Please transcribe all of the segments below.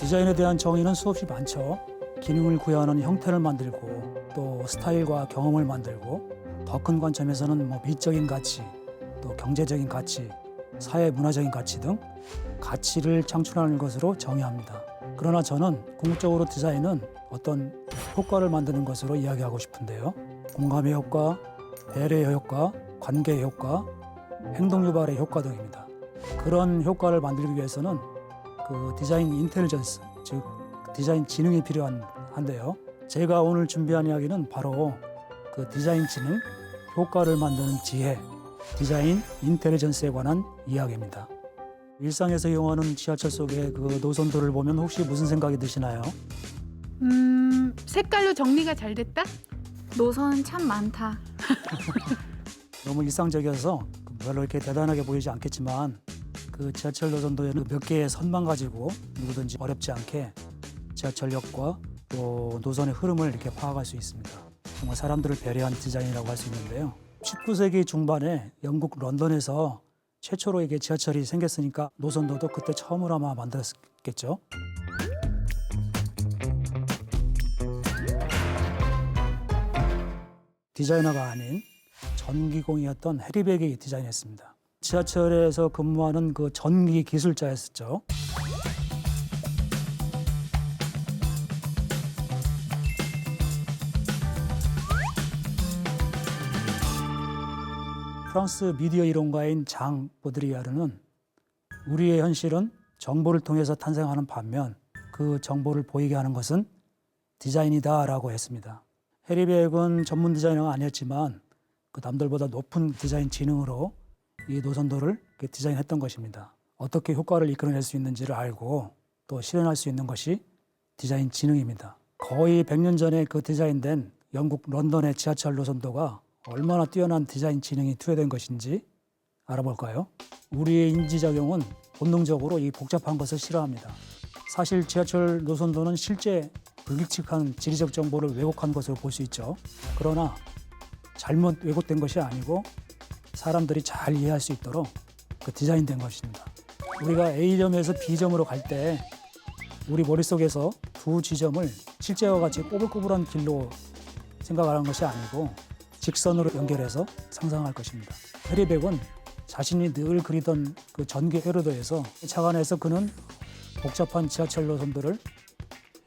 디자인에 대한 정의는 수없이 많죠. 기능을 구현하는 형태를 만들고 또 스타일과 경험을 만들고 더 큰 관점에서는 미적인 가치, 또 경제적인 가치, 사회 문화적인 가치 등 가치를 창출하는 것으로 정의합니다. 그러나 저는 궁극적으로 디자인은 어떤 효과를 만드는 것으로 이야기하고 싶은데요. 공감의 효과, 배려의 효과, 관계의 효과, 행동 유발의 효과 등입니다. 그런 효과를 만들기 위해서는 그 디자인 인텔리전스, 즉 디자인 지능이 필요한데요. 제가 오늘 준비한 이야기는 바로 그 디자인 지능, 효과를 만드는 지혜, 디자인 인텔리전스에 관한 이야기입니다. 일상에서 이용하는 지하철 속의 그 노선도를 보면 혹시 무슨 생각이 드시나요? 색깔로 정리가 잘 됐다? 노선 참 많다. 너무 일상적이어서 별로 이렇게 대단하게 보이지 않겠지만 그 지하철 노선도에는 몇 개의 선만 가지고 누구든지 어렵지 않게 지하철역과 또 노선의 흐름을 이렇게 파악할 수 있습니다. 정말 사람들을 배려한 디자인이라고 할 수 있는데요. 19세기 중반에 영국 런던에서 최초로 이게 지하철이 생겼으니까 노선도도 그때 처음으로 아마 만들었겠죠. 디자이너가 아닌 전기공이었던 해리백이 디자인했습니다. 지하철에서 근무하는 그 전기 기술자였었죠. 프랑스 미디어 이론가인 장 보드리아르는 우리의 현실은 정보를 통해서 탄생하는 반면 그 정보를 보이게 하는 것은 디자인이다라고 했습니다. 해리백은 전문 디자이너가 아니었지만 그 남들보다 높은 디자인 지능으로 이 노선도를 디자인했던 것입니다. 어떻게 효과를 이끌어낼 수 있는지를 알고 또 실현할 수 있는 것이 디자인 지능입니다. 거의 100년 전에 그 디자인된 영국 런던의 지하철 노선도가 얼마나 뛰어난 디자인 지능이 투여된 것인지 알아볼까요? 우리의 인지작용은 본능적으로 이 복잡한 것을 싫어합니다. 사실 지하철 노선도는 실제 불규칙한 지리적 정보를 왜곡한 것으로 볼 수 있죠. 그러나 잘못 왜곡된 것이 아니고 사람들이 잘 이해할 수 있도록 그 디자인된 것입니다. 우리가 A점에서 B점으로 갈 때 우리 머릿속에서 두 지점을 실제와 같이 꼬불꼬불한 길로 생각하는 것이 아니고 직선으로 연결해서 상상할 것입니다. 해리백은 자신이 늘 그리던 그 전기 회로도에서 착안해서 그는 복잡한 지하철 노선도를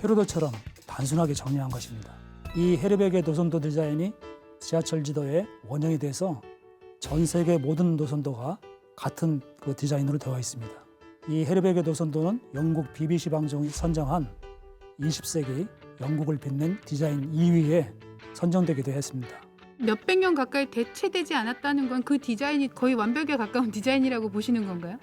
회로도처럼 단순하게 정리한 것입니다. 이 해리백의 노선도 디자인이 지하철 지도의 원형이 돼서 전 세계 모든 노선도가 같은 그 디자인으로 되어 있습니다. 이 해리백의 노선도는 영국 BBC 방송이 선정한 20세기 영국을 빛낸 디자인 2위에 선정되기도 했습니다. 몇백 년 가까이 대체되지 않았다는 건 그 디자인이 거의 완벽에 가까운 디자인이라고 보시는 건가요?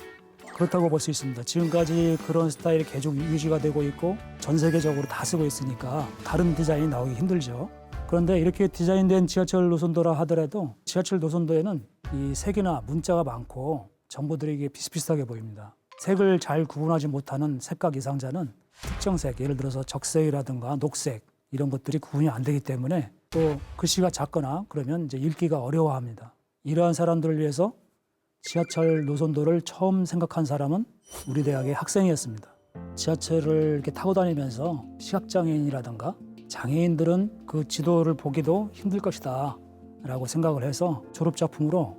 그렇다고 볼 수 있습니다. 지금까지 그런 스타일이 계속 유지가 되고 있고 전 세계적으로 다 쓰고 있으니까 다른 디자인이 나오기 힘들죠. 그런데 이렇게 디자인된 지하철 노선도라 하더라도 지하철 노선도에는 이 색이나 문자가 많고 정보들이 이게 비슷비슷하게 보입니다. 색을 잘 구분하지 못하는 색각 이상자는 특정 색, 예를 들어서 적색이라든가 녹색 이런 것들이 구분이 안 되기 때문에 또 글씨가 작거나 그러면 이제 읽기가 어려워합니다. 이러한 사람들을 위해서 지하철 노선도를 처음 생각한 사람은 우리 대학의 학생이었습니다. 지하철을 이렇게 타고 다니면서 시각장애인이라든가 장애인들은 그 지도를 보기도 힘들 것이다 라고 생각을 해서 졸업작품으로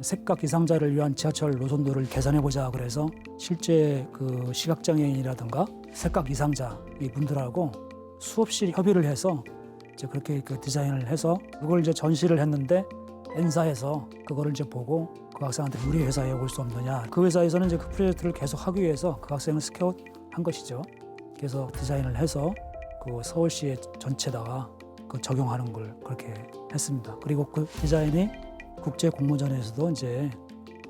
색각 이상자를 위한 지하철 노선도를 개선해보자 그래서 실제 그 시각장애인이라든가 색각 이상자 이 분들하고 수없이 협의를 해서 이제 그렇게 그 디자인을 해서 그걸 이제 전시를 했는데 N사에서 그거를 이제 보고 그 학생한테 우리 회사에 올 수 없느냐. 그 회사에서는 이제 그 프로젝트를 계속 하기 위해서 그 학생을 스카웃한 것이죠. 그래서 디자인을 해서 그 서울시 전체다가 그 적용하는 걸 그렇게 했습니다. 그리고 그 디자인이 국제 공모전에서도 이제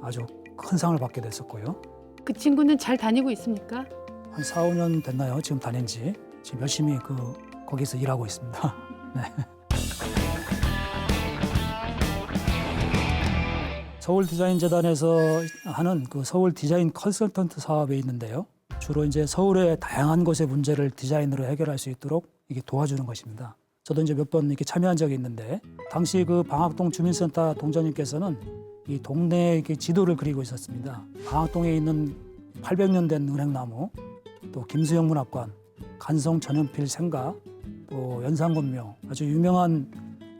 아주 큰 상을 받게 됐었고요. 그 친구는 잘 다니고 있습니까? 한 4, 5년 됐나요? 지금 다닌 지. 지금 열심히 거기서 일하고 있습니다. 네. 서울디자인재단에서 하는 그 서울 디자인 컨설턴트 사업에 있는데요. 주로 이제 서울의 다양한 곳의 문제를 디자인으로 해결할 수 있도록 이게 도와주는 것입니다. 저도 이제 몇 번 이렇게 참여한 적이 있는데 당시 그 방학동 주민센터 동장님께서는 이 동네에 이렇게 지도를 그리고 있었습니다. 방학동에 있는 800년 된 은행나무 또 김수영 문학관, 간성 전연필 생가, 또 연산군묘, 아주 유명한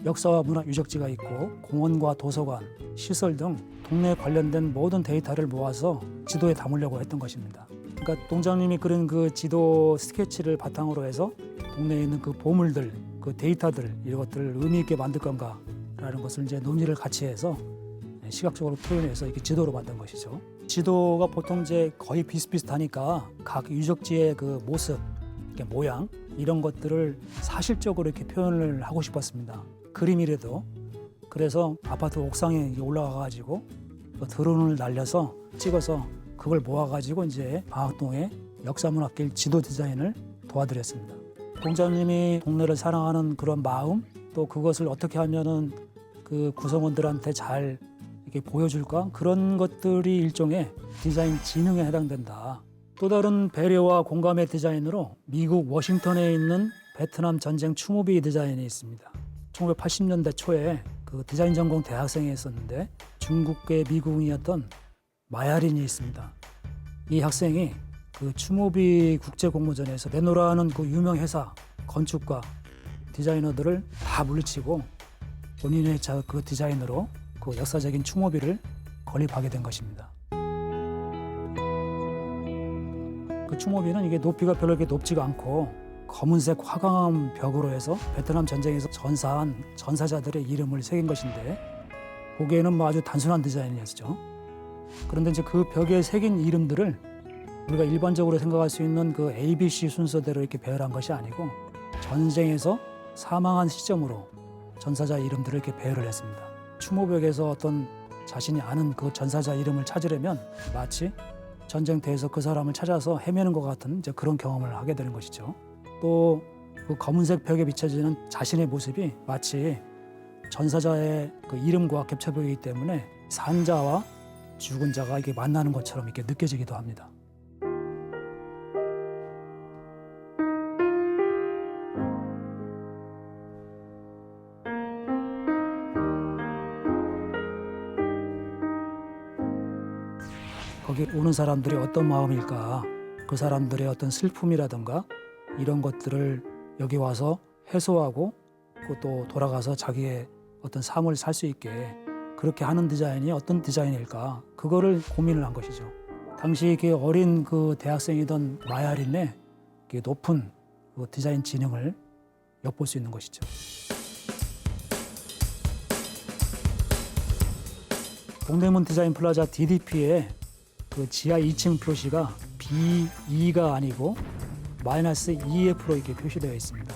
역사와 문화 유적지가 있고 공원과 도서관, 시설 등 동네에 관련된 모든 데이터를 모아서 지도에 담으려고 했던 것입니다. 그러니까 동장님이 그린 그 지도 스케치를 바탕으로 해서 동네에 있는 그 보물들, 그 데이터들 이런 것들을 의미 있게 만들 건가라는 것을 이제 논의를 같이 해서 시각적으로 표현해서 이렇게 지도로 만든 것이죠. 지도가 보통 이제 거의 비슷비슷하니까 각 유적지의 그 모습, 이렇게 모양 이런 것들을 사실적으로 이렇게 표현을 하고 싶었습니다. 그림이라도. 그래서 아파트 옥상에 올라가가지고 드론을 날려서 찍어서 그걸 모아가지고 이제 방학동의 역사문화길 지도 디자인을 도와드렸습니다. 동장님이 동네를 사랑하는 그런 마음, 또 그것을 어떻게 하면은 그 구성원들한테 잘 이렇게 보여줄까? 그런 것들이 일종의 디자인 지능에 해당된다. 또 다른 배려와 공감의 디자인으로 미국 워싱턴에 있는 베트남 전쟁 추모비 디자인이 있습니다. 1980년대 초에 그 디자인 전공 대학생이 있었는데 중국계 미국인이었던 마야린이 있습니다. 이 학생이 그 추모비 국제공모전에서 레노라는 그 유명 회사 건축가 디자이너들을 다 물리치고 본인의 그 디자인으로 그 역사적인 추모비를 건립하게 된 것입니다. 그 추모비는 이게 높이가 별로 이렇게 높지가 않고 검은색 화강암 벽으로 해서 베트남 전쟁에서 전사한 전사자들의 이름을 새긴 것인데 보기에는 뭐 아주 단순한 디자인이었죠. 그런데 이제 그 벽에 새긴 이름들을 우리가 일반적으로 생각할 수 있는 그 ABC 순서대로 이렇게 배열한 것이 아니고 전쟁에서 사망한 시점으로 전사자 이름들을 이렇게 배열을 했습니다. 추모벽에서 어떤 자신이 아는 그 전사자 이름을 찾으려면 마치 전쟁터에서 그 사람을 찾아서 헤매는 것 같은 이제 그런 경험을 하게 되는 것이죠. 또 그 검은색 벽에 비춰지는 자신의 모습이 마치 전사자의 그 이름과 겹쳐 보이기 때문에 산자와 죽은 자가 이게 만나는 것처럼 이렇게 느껴지기도 합니다. 거기 오는 사람들이 어떤 마음일까? 그 사람들의 어떤 슬픔이라든가 이런 것들을 여기 와서 해소하고 또 돌아가서 자기의 어떤 삶을 살 수 있게 그렇게 하는 디자인이 어떤 디자인일까? 그거를 고민을 한 것이죠. 당시 그 어린 그 대학생이던 마야린의 높은 그 디자인 지능을 엿볼 수 있는 것이죠. 동대문 디자인 플라자 DDP의 그 지하 2층 표시가 B2가 아니고 -2F로 이렇게 표시되어 있습니다.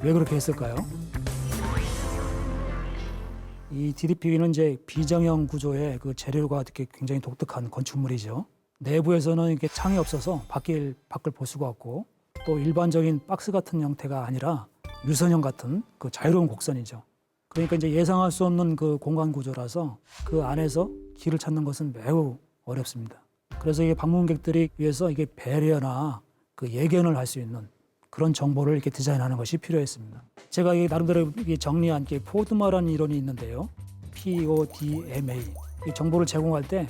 왜 그렇게 했을까요? 이 DDP는 이제 비정형 구조의 그 재료가 이렇게 굉장히 독특한 건축물이죠. 내부에서는 이렇게 창이 없어서 밖을 볼 수가 없고 또 일반적인 박스 같은 형태가 아니라 유선형 같은 그 자유로운 곡선이죠. 그러니까 이제 예상할 수 없는 그 공간 구조라서 그 안에서 길을 찾는 것은 매우 어렵습니다. 그래서 이게 방문객들이 위해서 이게 배려나 그 예견을 할 수 있는 그런 정보를 이렇게 디자인하는 것이 필요했습니다. 제가 이 나름대로 정리한 게 포드마라는 이론이 있는데요. PODMA. 이 정보를 제공할 때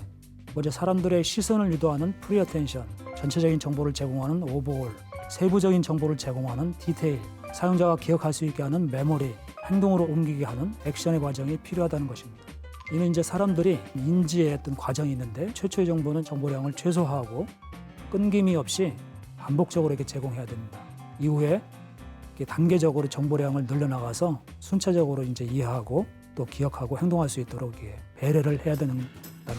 먼저 사람들의 시선을 유도하는 프리어텐션, 전체적인 정보를 제공하는 오버올, 세부적인 정보를 제공하는 디테일, 사용자가 기억할 수 있게 하는 메모리, 행동으로 옮기게 하는 액션의 과정이 필요하다는 것입니다. 이는 이제 사람들이 인지했던 과정이 있는데 최초의 정보는 정보량을 최소화하고 끊김이 없이 반복적으로 이렇게 제공해야 됩니다. 이후에 이렇게 단계적으로 정보량을 늘려나가서 순차적으로 이제 이해하고 또 기억하고 행동할 수 있도록 이렇게 배려를 해야 된다는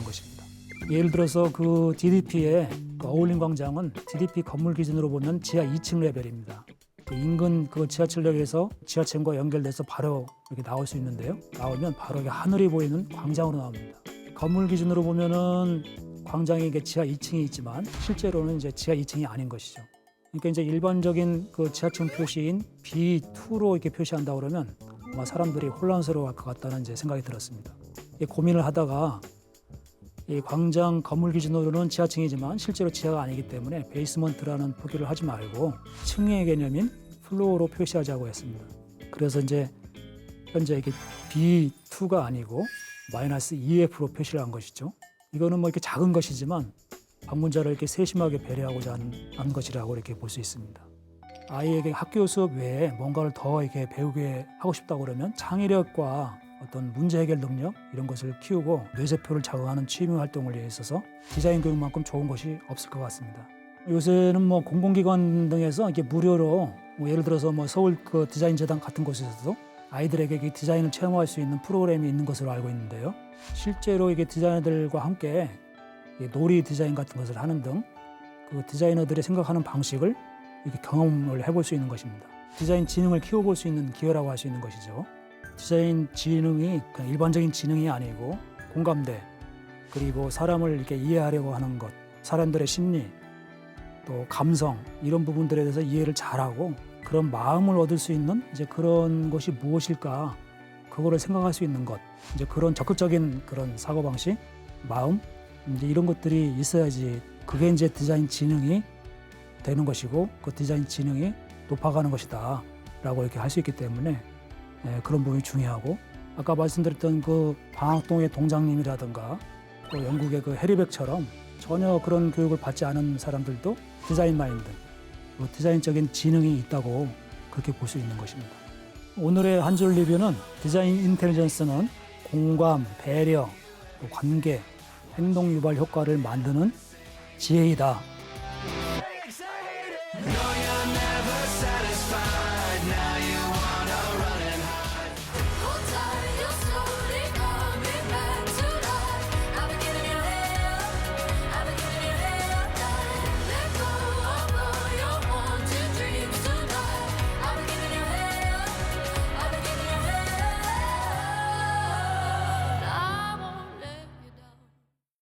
것입니다. 예를 들어서 그 DDP의 그 어울림 광장은 DDP 건물 기준으로 보면 지하 2층 레벨입니다. 그 인근 그 지하철역에서 지하철과 연결돼서 바로 이렇게 나올 수 있는데요. 나오면 바로 하늘이 보이는 광장으로 나옵니다. 건물 기준으로 보면은 광장이 이게 지하 2층이 있지만 실제로는 이제 지하 2층이 아닌 것이죠. 그러니까 이제 일반적인 그 지하층 표시인 B2로 이렇게 표시한다 그러면 아마 사람들이 혼란스러워할 것 같다는 이제 생각이 들었습니다. 고민을 하다가 이 광장 건물 기준으로는 지하층이지만 실제로 지하가 아니기 때문에 베이스먼트라는 표기를 하지 말고 층의 개념인 플로어로 표시하자고 했습니다. 그래서 이제 현재 이게 B2가 아니고 -2F로 표시를 한 것이죠. 이거는 뭐 이렇게 작은 것이지만 방문자를 이렇게 세심하게 배려하고자 하는 것이라고 이렇게 볼 수 있습니다. 아이에게 학교 수업 외에 뭔가를 더 이렇게 배우게 하고 싶다고 그러면 창의력과 어떤 문제 해결 능력 이런 것을 키우고 뇌세포를 자극하는 취미 활동을 있어서 디자인 교육만큼 좋은 것이 없을 것 같습니다. 요새는 뭐 공공기관 등에서 이렇게 무료로 예를 들어서 뭐 서울 그 디자인 재단 같은 곳에서도 아이들에게 이 디자인을 체험할 수 있는 프로그램이 있는 것으로 알고 있는데요. 실제로 이게 디자이너들과 함께 놀이 디자인 같은 것을 하는 등 그 디자이너들이 생각하는 방식을 이렇게 경험을 해볼 수 있는 것입니다. 디자인 지능을 키워볼 수 있는 기회라고 할 수 있는 것이죠. 디자인 지능이 그냥 일반적인 지능이 아니고 공감대, 그리고 사람을 이렇게 이해하려고 하는 것, 사람들의 심리, 또 감성 이런 부분들에 대해서 이해를 잘하고 그런 마음을 얻을 수 있는 이제 그런 것이 무엇일까, 그거를 생각할 수 있는 것, 이제 그런 적극적인 그런 사고 방식, 마음 이제 이런 것들이 있어야지 그게 이제 디자인 지능이 되는 것이고 그 디자인 지능이 높아가는 것이다라고 이렇게 할 수 있기 때문에 그런 부분이 중요하고, 아까 말씀드렸던 그 방학동의 동장님이라든가 또 영국의 그 해리백처럼 전혀 그런 교육을 받지 않은 사람들도 디자인 마인드, 디자인적인 지능이 있다고 그렇게 볼 수 있는 것입니다. 오늘의 한 줄 리뷰는 디자인 인텔리전스는 공감, 배려, 또 관계, 행동 유발 효과를 만드는 지혜이다. 너의